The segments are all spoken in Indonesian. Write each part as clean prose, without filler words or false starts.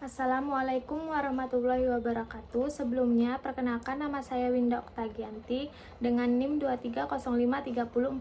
Assalamualaikum warahmatullahi wabarakatuh. Sebelumnya, perkenalkan nama saya Winda Oktagianti dengan NIM 23053040.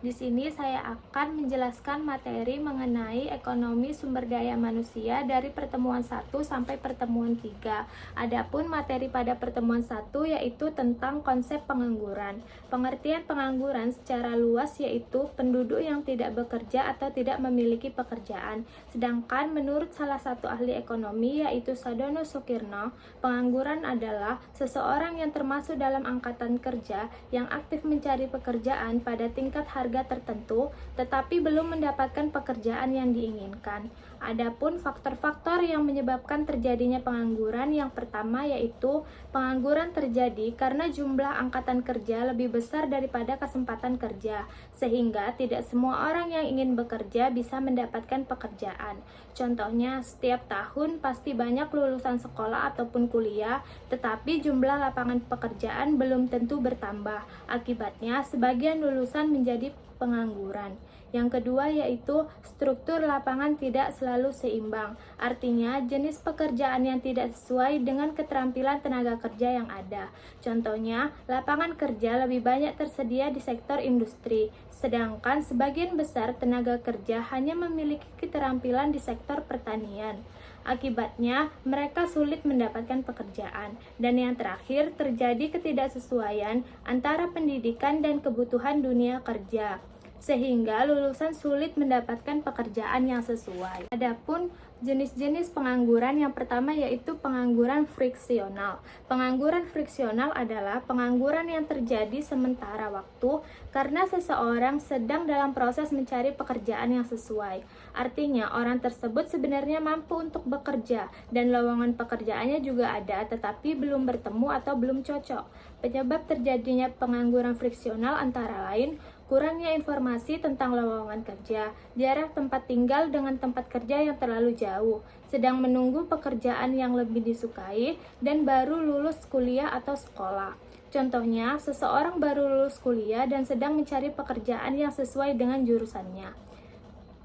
Di sini saya akan menjelaskan materi mengenai ekonomi sumber daya manusia dari pertemuan 1 sampai pertemuan 3. Adapun materi pada pertemuan 1 yaitu tentang konsep pengangguran. Pengertian pengangguran secara luas yaitu penduduk yang tidak bekerja atau tidak memiliki pekerjaan. Sedangkan menurut salah satu ahli ekonomi yaitu Sadono Sukirno, pengangguran adalah seseorang yang termasuk dalam angkatan kerja yang aktif mencari pekerjaan pada tingkat harga tertentu tetapi belum mendapatkan pekerjaan yang diinginkan. Adapun faktor-faktor yang menyebabkan terjadinya pengangguran, yang pertama yaitu pengangguran terjadi karena jumlah angkatan kerja lebih besar daripada kesempatan kerja, sehingga tidak semua orang yang ingin bekerja bisa mendapatkan pekerjaan. Contohnya, setiap tahun pasti banyak lulusan sekolah ataupun kuliah, tetapi jumlah lapangan pekerjaan belum tentu bertambah. Akibatnya, sebagian lulusan menjadi pengangguran. Yang kedua yaitu struktur lapangan tidak selalu seimbang. Artinya, jenis pekerjaan yang tidak sesuai dengan keterampilan tenaga kerja yang ada. Contohnya, lapangan kerja lebih banyak tersedia di sektor industri, sedangkan sebagian besar tenaga kerja hanya memiliki keterampilan di sektor pertanian. Akibatnya, mereka sulit mendapatkan pekerjaan. Dan yang terakhir, terjadi ketidaksesuaian antara pendidikan dan kebutuhan dunia kerja, sehingga lulusan sulit mendapatkan pekerjaan yang sesuai. Adapun jenis-jenis pengangguran, yang pertama yaitu pengangguran friksional. Pengangguran friksional adalah pengangguran yang terjadi sementara waktu karena seseorang sedang dalam proses mencari pekerjaan yang sesuai. Artinya, orang tersebut sebenarnya mampu untuk bekerja dan lowongan pekerjaannya juga ada, tetapi belum bertemu atau belum cocok. Penyebab terjadinya pengangguran friksional antara lain kurangnya informasi tentang lowongan kerja, jarak tempat tinggal dengan tempat kerja yang terlalu jauh, sedang menunggu pekerjaan yang lebih disukai, dan baru lulus kuliah atau sekolah. Contohnya, seseorang baru lulus kuliah dan sedang mencari pekerjaan yang sesuai dengan jurusannya.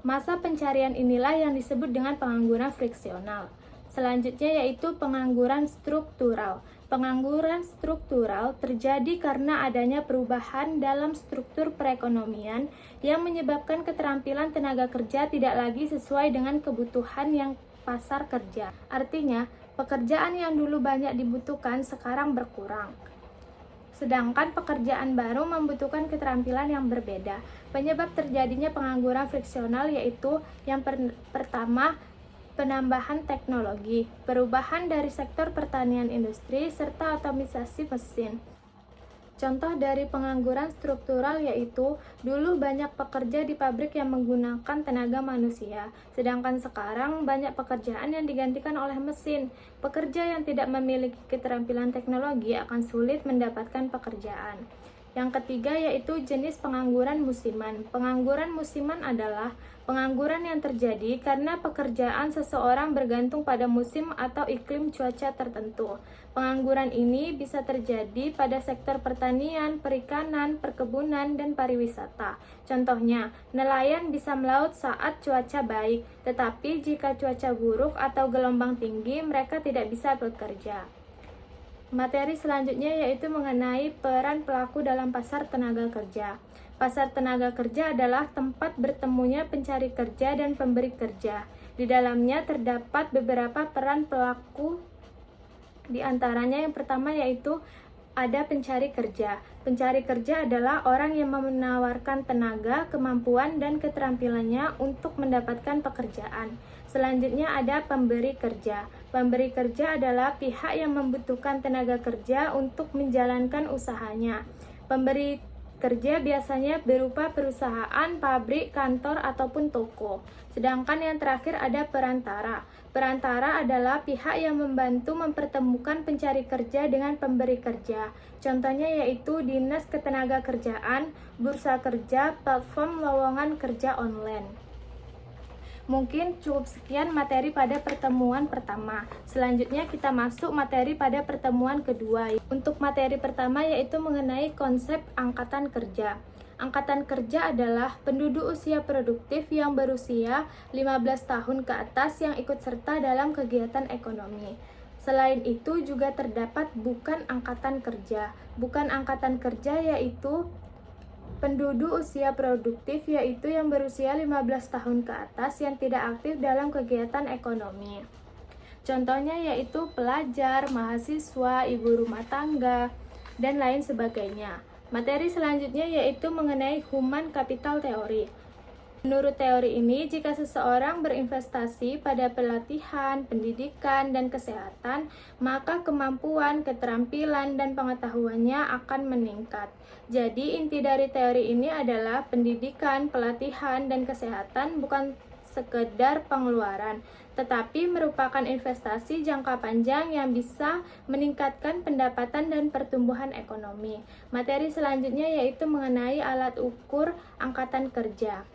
Masa pencarian inilah yang disebut dengan pengangguran friksional. Selanjutnya yaitu pengangguran struktural. Pengangguran struktural terjadi karena adanya perubahan dalam struktur perekonomian yang menyebabkan keterampilan tenaga kerja tidak lagi sesuai dengan kebutuhan yang pasar kerja. Artinya, pekerjaan yang dulu banyak dibutuhkan sekarang berkurang. Sedangkan pekerjaan baru membutuhkan keterampilan yang berbeda. Penyebab terjadinya pengangguran friksional yaitu yang pertama, penambahan teknologi, perubahan dari sektor pertanian industri, serta otomatisasi mesin. Contoh dari pengangguran struktural yaitu dulu banyak pekerja di pabrik yang menggunakan tenaga manusia, sedangkan sekarang banyak pekerjaan yang digantikan oleh mesin. Pekerja yang tidak memiliki keterampilan teknologi akan sulit mendapatkan pekerjaan. Yang ketiga yaitu jenis pengangguran musiman. Pengangguran musiman adalah pengangguran yang terjadi karena pekerjaan seseorang bergantung pada musim atau iklim cuaca tertentu. Pengangguran ini bisa terjadi pada sektor pertanian, perikanan, perkebunan, dan pariwisata. Contohnya, nelayan bisa melaut saat cuaca baik, tetapi jika cuaca buruk atau gelombang tinggi, mereka tidak bisa bekerja. Materi selanjutnya yaitu mengenai peran pelaku dalam pasar tenaga kerja. Pasar tenaga kerja adalah tempat bertemunya pencari kerja dan pemberi kerja. Di dalamnya terdapat beberapa peran pelaku, di antaranya yang pertama yaitu ada pencari kerja. Pencari kerja adalah orang yang menawarkan tenaga, kemampuan, dan keterampilannya untuk mendapatkan pekerjaan. Selanjutnya ada pemberi kerja. Pemberi kerja adalah pihak yang membutuhkan tenaga kerja untuk menjalankan usahanya. Pemberi kerja biasanya berupa perusahaan, pabrik, kantor, ataupun toko. Sedangkan yang terakhir ada perantara. Perantara adalah pihak yang membantu mempertemukan pencari kerja dengan pemberi kerja. Contohnya yaitu Dinas Ketenagakerjaan, Bursa Kerja, platform lowongan kerja online. Mungkin cukup sekian materi pada pertemuan pertama. Selanjutnya kita masuk materi pada pertemuan kedua. Untuk materi pertama yaitu mengenai konsep angkatan kerja. Angkatan kerja adalah penduduk usia produktif yang berusia 15 tahun ke atas yang ikut serta dalam kegiatan ekonomi. Selain itu juga terdapat bukan angkatan kerja. Bukan angkatan kerja yaitu penduduk usia produktif yaitu yang berusia 15 tahun ke atas yang tidak aktif dalam kegiatan ekonomi. Contohnya yaitu pelajar, mahasiswa, ibu rumah tangga, dan lain sebagainya. Materi selanjutnya yaitu mengenai Human Capital Theory. Menurut teori ini, jika seseorang berinvestasi pada pelatihan, pendidikan, dan kesehatan, maka kemampuan, keterampilan, dan pengetahuannya akan meningkat. Jadi, inti dari teori ini adalah pendidikan, pelatihan, dan kesehatan bukan sekedar pengeluaran, tetapi merupakan investasi jangka panjang yang bisa meningkatkan pendapatan dan pertumbuhan ekonomi. Materi selanjutnya yaitu mengenai alat ukur angkatan kerja.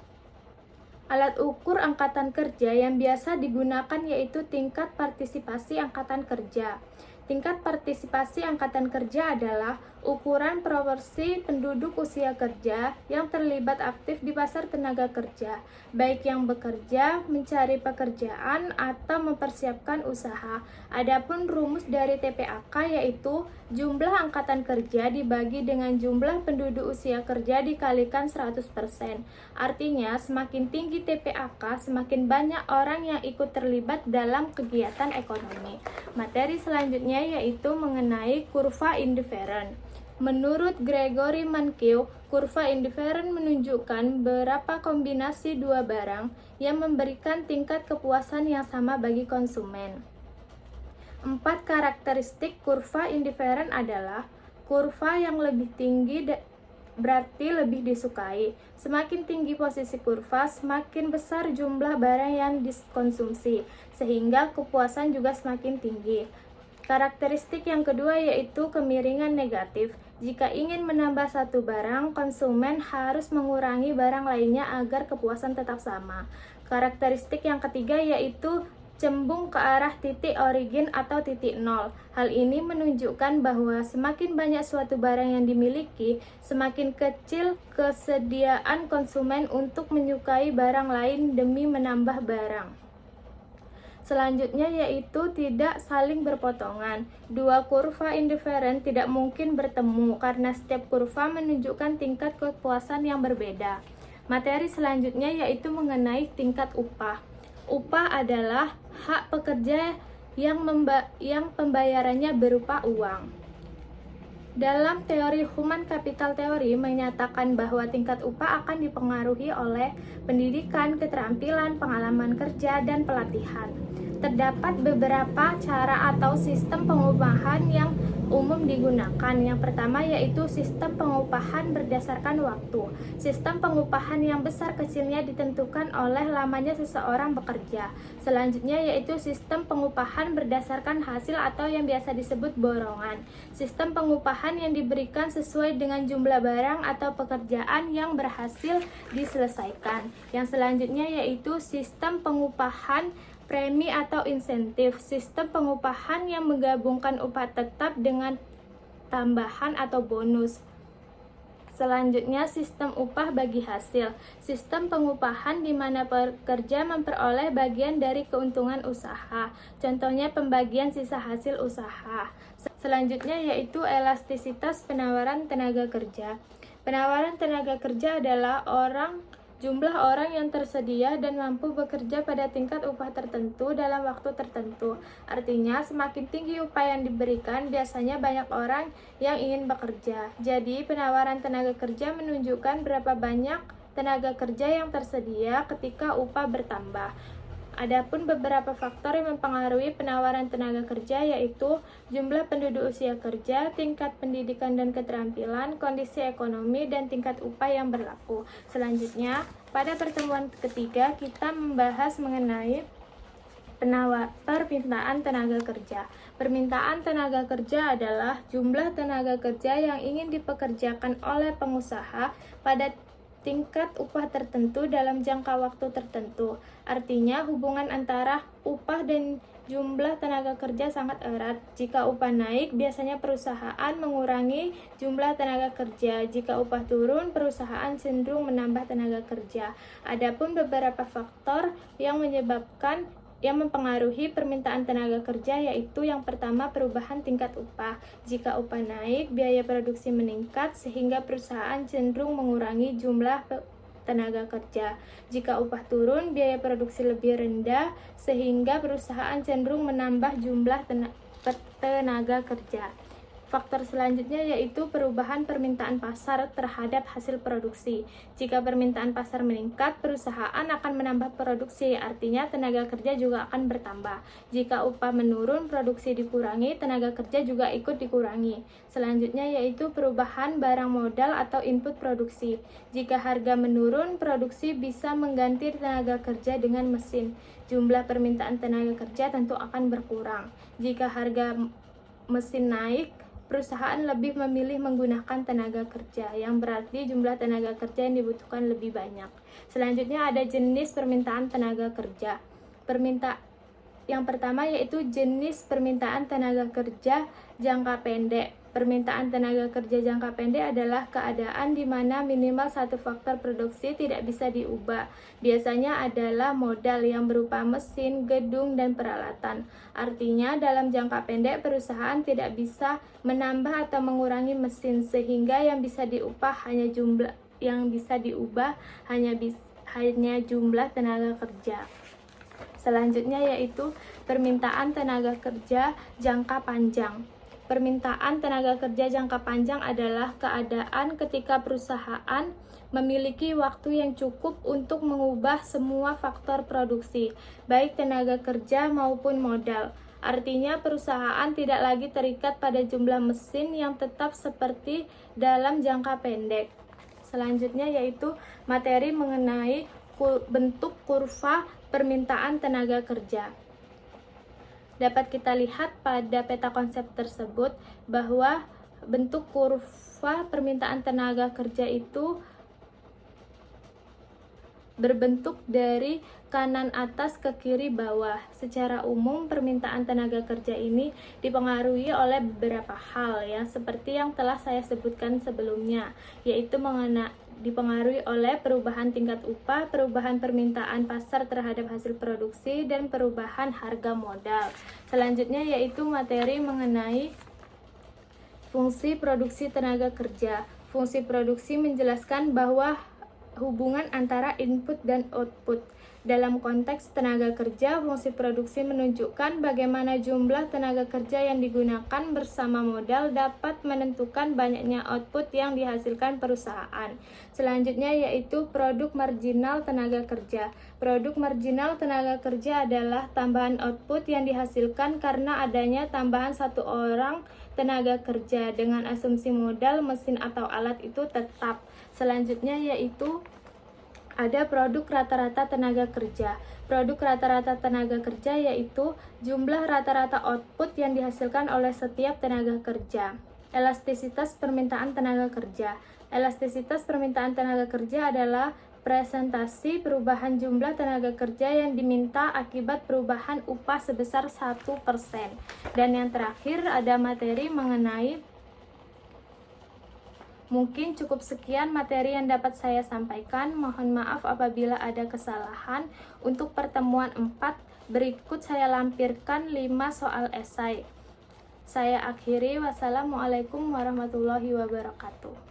Alat ukur angkatan kerja yang biasa digunakan yaitu tingkat partisipasi angkatan kerja. Tingkat partisipasi angkatan kerja adalah ukuran proporsi penduduk usia kerja yang terlibat aktif di pasar tenaga kerja, baik yang bekerja, mencari pekerjaan, atau mempersiapkan usaha. Adapun rumus dari TPAK yaitu jumlah angkatan kerja dibagi dengan jumlah penduduk usia kerja dikalikan 100%. Artinya, semakin tinggi TPAK, semakin banyak orang yang ikut terlibat dalam kegiatan ekonomi. Materi selanjutnya yaitu mengenai kurva indifferent. Menurut Gregory Mankiw, kurva indifferent menunjukkan beberapa kombinasi dua barang yang memberikan tingkat kepuasan yang sama bagi konsumen. 4 karakteristik kurva indifferent adalah kurva yang lebih tinggi berarti lebih disukai. Semakin tinggi posisi kurva, semakin besar jumlah barang yang dikonsumsi, sehingga kepuasan juga semakin tinggi. Karakteristik yang kedua yaitu kemiringan negatif. Jika ingin menambah satu barang, konsumen harus mengurangi barang lainnya agar kepuasan tetap sama. Karakteristik yang ketiga yaitu cembung ke arah titik origin atau titik nol. Hal ini menunjukkan bahwa semakin banyak suatu barang yang dimiliki, semakin kecil kesediaan konsumen untuk menyukai barang lain demi menambah barang. Selanjutnya yaitu tidak saling berpotongan. Dua kurva indifferent tidak mungkin bertemu karena setiap kurva menunjukkan tingkat kepuasan yang berbeda. Materi selanjutnya yaitu mengenai tingkat upah. Upah adalah hak pekerja yang pembayarannya berupa uang. Dalam teori Human Capital Theory menyatakan bahwa tingkat upah akan dipengaruhi oleh pendidikan, keterampilan, pengalaman kerja, dan pelatihan. Terdapat beberapa cara atau sistem pengupahan yang umum digunakan. Yang pertama yaitu sistem pengupahan berdasarkan waktu. Sistem pengupahan yang besar kecilnya ditentukan oleh lamanya seseorang bekerja. Selanjutnya yaitu sistem pengupahan berdasarkan hasil atau yang biasa disebut borongan. Sistem pengupahan yang diberikan sesuai dengan jumlah barang atau pekerjaan yang berhasil diselesaikan. Yang selanjutnya yaitu sistem pengupahan premi atau insentif, sistem pengupahan yang menggabungkan upah tetap dengan tambahan atau bonus. Selanjutnya, sistem upah bagi hasil, sistem pengupahan di mana pekerja memperoleh bagian dari keuntungan usaha, contohnya pembagian sisa hasil usaha. Selanjutnya yaitu elastisitas penawaran tenaga kerja. Penawaran tenaga kerja adalah jumlah orang yang tersedia dan mampu bekerja pada tingkat upah tertentu dalam waktu tertentu. Artinya, semakin tinggi upah yang diberikan, biasanya banyak orang yang ingin bekerja. Jadi, penawaran tenaga kerja menunjukkan berapa banyak tenaga kerja yang tersedia ketika upah bertambah. Adapun beberapa faktor yang mempengaruhi penawaran tenaga kerja yaitu jumlah penduduk usia kerja, tingkat pendidikan dan keterampilan, kondisi ekonomi, dan tingkat upah yang berlaku. Selanjutnya, pada pertemuan ketiga kita membahas mengenai permintaan tenaga kerja. Permintaan tenaga kerja adalah jumlah tenaga kerja yang ingin dipekerjakan oleh pengusaha pada tingkat upah tertentu dalam jangka waktu tertentu. Artinya, hubungan antara upah dan jumlah tenaga kerja sangat erat. Jika upah naik, biasanya perusahaan mengurangi jumlah tenaga kerja. Jika upah turun, perusahaan cenderung menambah tenaga kerja. Adapun beberapa faktor yang mempengaruhi permintaan tenaga kerja, yaitu yang pertama, perubahan tingkat upah. Jika upah naik, biaya produksi meningkat sehingga perusahaan cenderung mengurangi jumlah tenaga kerja. Jika upah turun, biaya produksi lebih rendah sehingga perusahaan cenderung menambah jumlah tenaga kerja. Faktor selanjutnya yaitu perubahan permintaan pasar terhadap hasil produksi. Jika permintaan pasar meningkat, perusahaan akan menambah produksi, artinya tenaga kerja juga akan bertambah. Jika upah menurun, produksi dikurangi, tenaga kerja juga ikut dikurangi. Selanjutnya yaitu perubahan barang modal atau input produksi. Jika harga menurun, produksi bisa mengganti tenaga kerja dengan mesin. Jumlah permintaan tenaga kerja tentu akan berkurang. Jika harga mesin naik, perusahaan lebih memilih menggunakan tenaga kerja, yang berarti jumlah tenaga kerja yang dibutuhkan lebih banyak. Selanjutnya ada jenis permintaan tenaga kerja. Yang pertama yaitu jenis permintaan tenaga kerja jangka pendek. Permintaan tenaga kerja jangka pendek adalah keadaan di mana minimal satu faktor produksi tidak bisa diubah. Biasanya adalah modal yang berupa mesin, gedung, dan peralatan. Artinya, dalam jangka pendek perusahaan tidak bisa menambah atau mengurangi mesin, sehingga yang bisa diubah hanya jumlah tenaga kerja. Selanjutnya yaitu permintaan tenaga kerja jangka panjang. Permintaan tenaga kerja jangka panjang adalah keadaan ketika perusahaan memiliki waktu yang cukup untuk mengubah semua faktor produksi, baik tenaga kerja maupun modal. Artinya perusahaan tidak lagi terikat pada jumlah mesin yang tetap seperti dalam jangka pendek. Selanjutnya yaitu materi mengenai bentuk kurva permintaan tenaga kerja. Dapat kita lihat pada peta konsep tersebut bahwa bentuk kurva permintaan tenaga kerja itu berbentuk dari kanan atas ke kiri bawah. Secara umum, permintaan tenaga kerja ini dipengaruhi oleh beberapa hal ya, seperti yang telah saya sebutkan sebelumnya, yaitu dipengaruhi oleh perubahan tingkat upah, perubahan permintaan pasar terhadap hasil produksi, dan perubahan harga modal. Selanjutnya yaitu materi mengenai fungsi produksi tenaga kerja. Fungsi produksi menjelaskan bahwa hubungan antara input dan output. Dalam konteks tenaga kerja, fungsi produksi menunjukkan bagaimana jumlah tenaga kerja yang digunakan bersama modal dapat menentukan banyaknya output yang dihasilkan perusahaan. Selanjutnya yaitu produk marginal tenaga kerja. Produk marginal tenaga kerja adalah tambahan output yang dihasilkan karena adanya tambahan satu orang tenaga kerja dengan asumsi modal, mesin, atau alat itu tetap. Selanjutnya yaitu ada produk rata-rata tenaga kerja. Produk rata-rata tenaga kerja yaitu jumlah rata-rata output yang dihasilkan oleh setiap tenaga kerja. Elastisitas permintaan tenaga kerja. Elastisitas permintaan tenaga kerja adalah presentasi perubahan jumlah tenaga kerja yang diminta akibat perubahan upah sebesar 1%. Dan yang terakhir ada materi mengenai. Mungkin cukup sekian materi yang dapat saya sampaikan. Mohon maaf apabila ada kesalahan. Untuk pertemuan 4, berikut saya lampirkan 5 soal esai. Saya akhiri. Wassalamualaikum warahmatullahi wabarakatuh.